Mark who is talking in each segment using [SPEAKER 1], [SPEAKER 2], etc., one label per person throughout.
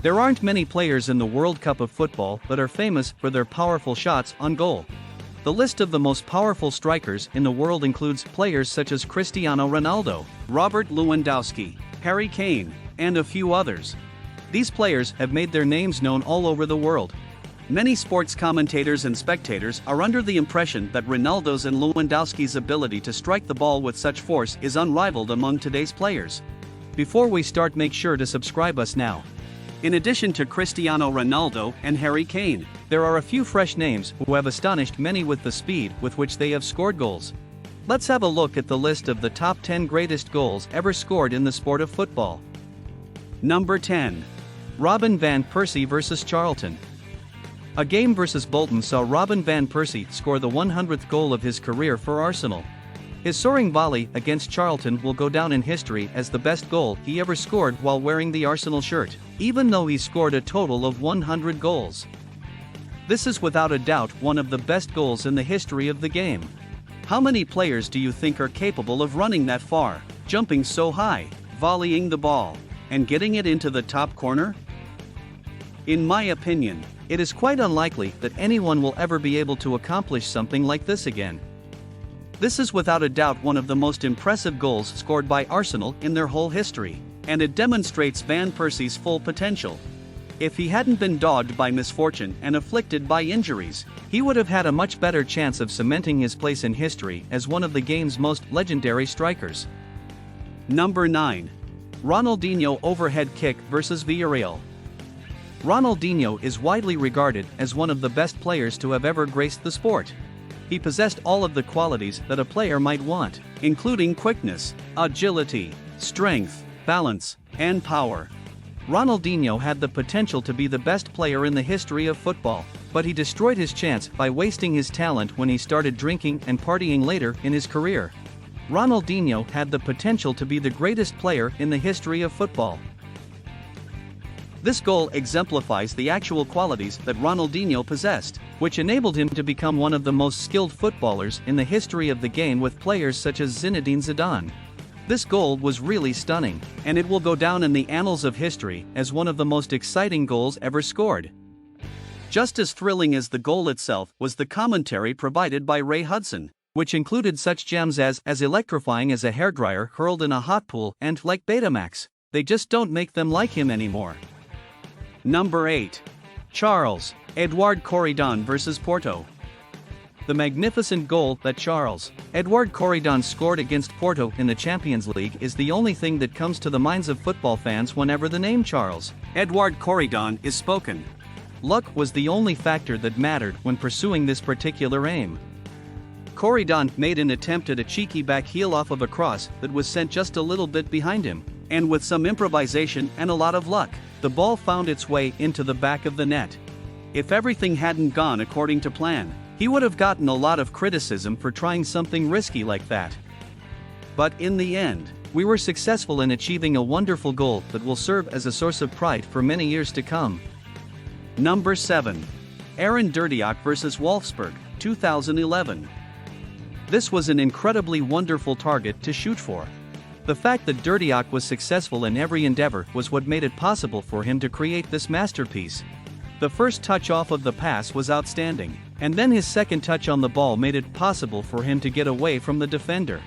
[SPEAKER 1] There aren't many players in the World Cup of football that are famous for their powerful shots on goal. The list of the most powerful strikers in the world includes players such as Cristiano Ronaldo, Robert Lewandowski, Harry Kane, and a few others. These players have made their names known all over the world. Many sports commentators and spectators are under the impression that Ronaldo's and Lewandowski's ability to strike the ball with such force is unrivaled among today's players. Before we start, make sure to subscribe us now. In addition to Cristiano Ronaldo and Harry Kane, there are a few fresh names who have astonished many with the speed with which they have scored goals. Let's have a look at the list of the top 10 greatest goals ever scored in the sport of football. Number 10. Robin van Persie vs Charlton. A game versus Bolton saw Robin van Persie score the 100th goal of his career for Arsenal. His soaring volley against Charlton will go down in history as the best goal he ever scored while wearing the Arsenal shirt, even though he scored a total of 100 goals. This is without a doubt one of the best goals in the history of the game. How many players do you think are capable of running that far, jumping so high, volleying the ball, and getting it into the top corner? In my opinion, it is quite unlikely that anyone will ever be able to accomplish something like this again. This is without a doubt one of the most impressive goals scored by Arsenal in their whole history, and it demonstrates Van Persie's full potential. If he hadn't been dogged by misfortune and afflicted by injuries, he would have had a much better chance of cementing his place in history as one of the game's most legendary strikers. Number 9. Ronaldinho overhead kick vs Villarreal. Ronaldinho is widely regarded as one of the best players to have ever graced the sport. He possessed all of the qualities that a player might want, including quickness, agility, strength, balance, and power. Ronaldinho had the potential to be the best player in the history of football, but he destroyed his chance by wasting his talent when he started drinking and partying later in his career. Ronaldinho had the potential to be the greatest player in the history of football. This goal exemplifies the actual qualities that Ronaldinho possessed, which enabled him to become one of the most skilled footballers in the history of the game with players such as Zinedine Zidane. This goal was really stunning, and it will go down in the annals of history as one of the most exciting goals ever scored. Just as thrilling as the goal itself was the commentary provided by Ray Hudson, which included such gems as electrifying as a hairdryer hurled in a hot pool and like Betamax. They just don't make them like him anymore. Number 8. Charles Edouard Corridon vs Porto. The magnificent goal that Charles Edouard Corridon scored against Porto in the Champions League is the only thing that comes to the minds of football fans whenever the name Charles Edouard Corridon is spoken. Luck was the only factor that mattered when pursuing this particular aim. Corridon made an attempt at a cheeky back heel off of a cross that was sent just a little bit behind him, and with some improvisation and a lot of luck, the ball found its way into the back of the net. If everything hadn't gone according to plan, he would have gotten a lot of criticism for trying something risky like that. But in the end, we were successful in achieving a wonderful goal that will serve as a source of pride for many years to come. Number 7. Aaron Dirdiak vs Wolfsburg, 2011. This was an incredibly wonderful target to shoot for. The fact that Dirdiak was successful in every endeavor was what made it possible for him to create this masterpiece. The first touch off of the pass was outstanding, and then his second touch on the ball made it possible for him to get away from the defender.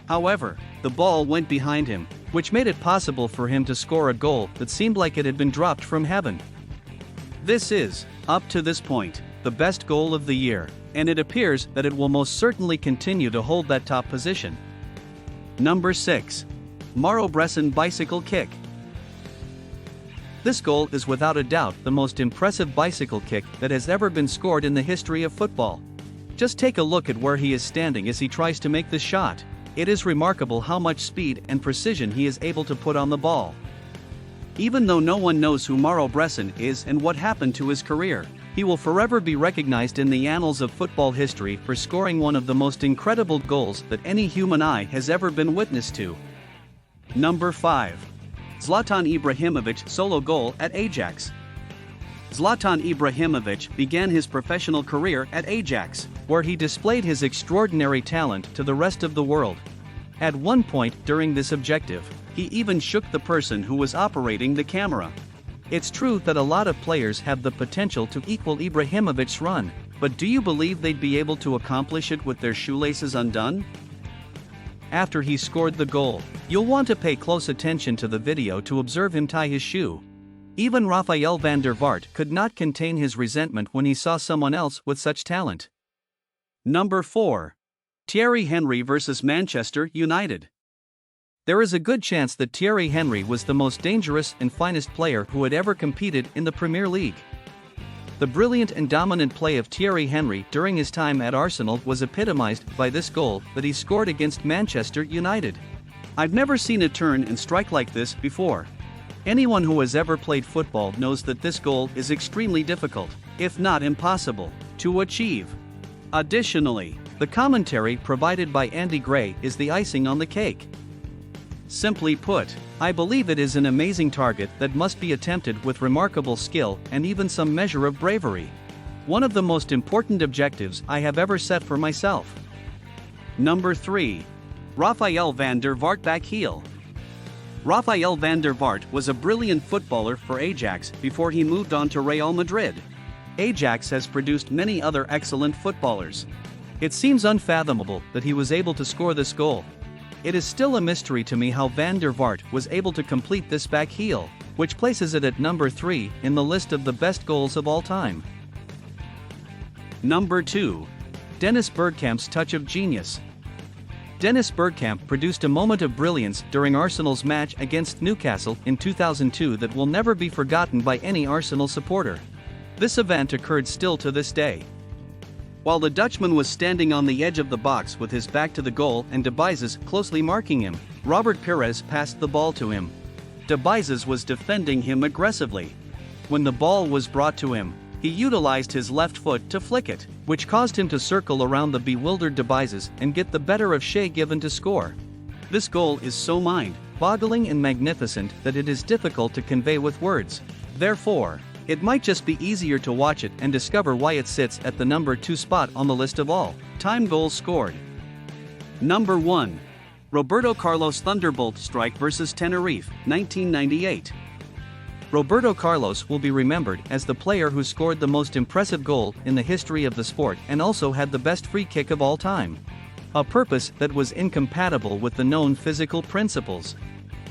[SPEAKER 1] However, the ball went behind him, which made it possible for him to score a goal that seemed like it had been dropped from heaven. This is, up to this point, the best goal of the year, and it appears that it will most certainly continue to hold that top position. Number 6. Mauro Bressan bicycle kick. This goal is without a doubt the most impressive bicycle kick that has ever been scored in the history of football. Just take a look at where he is standing as he tries to make this shot. It is remarkable how much speed and precision he is able to put on the ball. Even though no one knows who Mauro Bressan is and what happened to his career, he will forever be recognized in the annals of football history for scoring one of the most incredible goals that any human eye has ever been witness to. Number 5. Zlatan Ibrahimovic solo goal at Ajax. Zlatan Ibrahimovic began his professional career at Ajax, where he displayed his extraordinary talent to the rest of the world. At one point during this objective, he even shook the person who was operating the camera. It's true that a lot of players have the potential to equal Ibrahimovic's run, but do you believe they'd be able to accomplish it with their shoelaces undone? After he scored the goal, you'll want to pay close attention to the video to observe him tie his shoe. Even Rafael van der Vaart could not contain his resentment when he saw someone else with such talent. Number 4. Thierry Henry vs Manchester United. There is a good chance that Thierry Henry was the most dangerous and finest player who had ever competed in the Premier League. The brilliant and dominant play of Thierry Henry during his time at Arsenal was epitomized by this goal that he scored against Manchester United. I've never seen a turn and strike like this before. Anyone who has ever played football knows that this goal is extremely difficult, if not impossible, to achieve. Additionally, the commentary provided by Andy Gray is the icing on the cake. Simply put, I believe it is an amazing target that must be attempted with remarkable skill and even some measure of bravery. One of the most important objectives I have ever set for myself. Number 3. Rafael van der Vaart back heel. Rafael van der Vaart was a brilliant footballer for Ajax before he moved on to Real Madrid. Ajax has produced many other excellent footballers. It seems unfathomable that he was able to score this goal. It is still a mystery to me how Van der Vaart was able to complete this back heel, which places it at number 3 in the list of the best goals of all time. Number 2. Dennis Bergkamp's touch of genius. Dennis Bergkamp produced a moment of brilliance during Arsenal's match against Newcastle in 2002 that will never be forgotten by any Arsenal supporter. This event occurred still to this day. While the Dutchman was standing on the edge of the box with his back to the goal and De Bizes closely marking him, Robert Pires passed the ball to him. De Bizes was defending him aggressively. When the ball was brought to him, he utilized his left foot to flick it, which caused him to circle around the bewildered De Bizes and get the better of Shay Given to score. This goal is so mind-boggling and magnificent that it is difficult to convey with words. Therefore, it might just be easier to watch it and discover why it sits at the number 2 spot on the list of all-time goals scored. Number 1. Roberto Carlos Thunderbolt strike vs Tenerife, 1998. Roberto Carlos will be remembered as the player who scored the most impressive goal in the history of the sport and also had the best free kick of all time. A purpose that was incompatible with the known physical principles.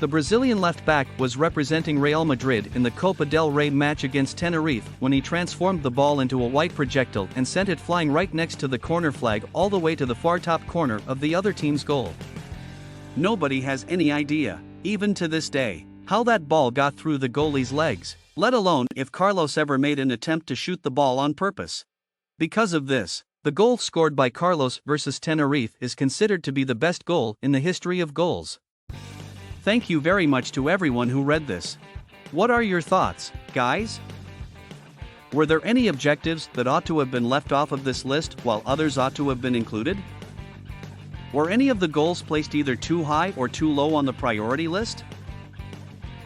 [SPEAKER 1] The Brazilian left-back was representing Real Madrid in the Copa del Rey match against Tenerife when he transformed the ball into a white projectile and sent it flying right next to the corner flag all the way to the far top corner of the other team's goal. Nobody has any idea, even to this day, how that ball got through the goalie's legs, let alone if Carlos ever made an attempt to shoot the ball on purpose. Because of this, the goal scored by Carlos vs Tenerife is considered to be the best goal in the history of goals. Thank you very much to everyone who read this. What are your thoughts, guys? Were there any objectives that ought to have been left off of this list while others ought to have been included? Were any of the goals placed either too high or too low on the priority list?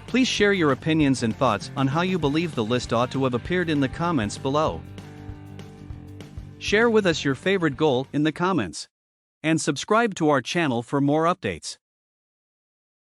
[SPEAKER 1] Please share your opinions and thoughts on how you believe the list ought to have appeared in the comments below. Share with us your favorite goal in the comments. And subscribe to our channel for more updates.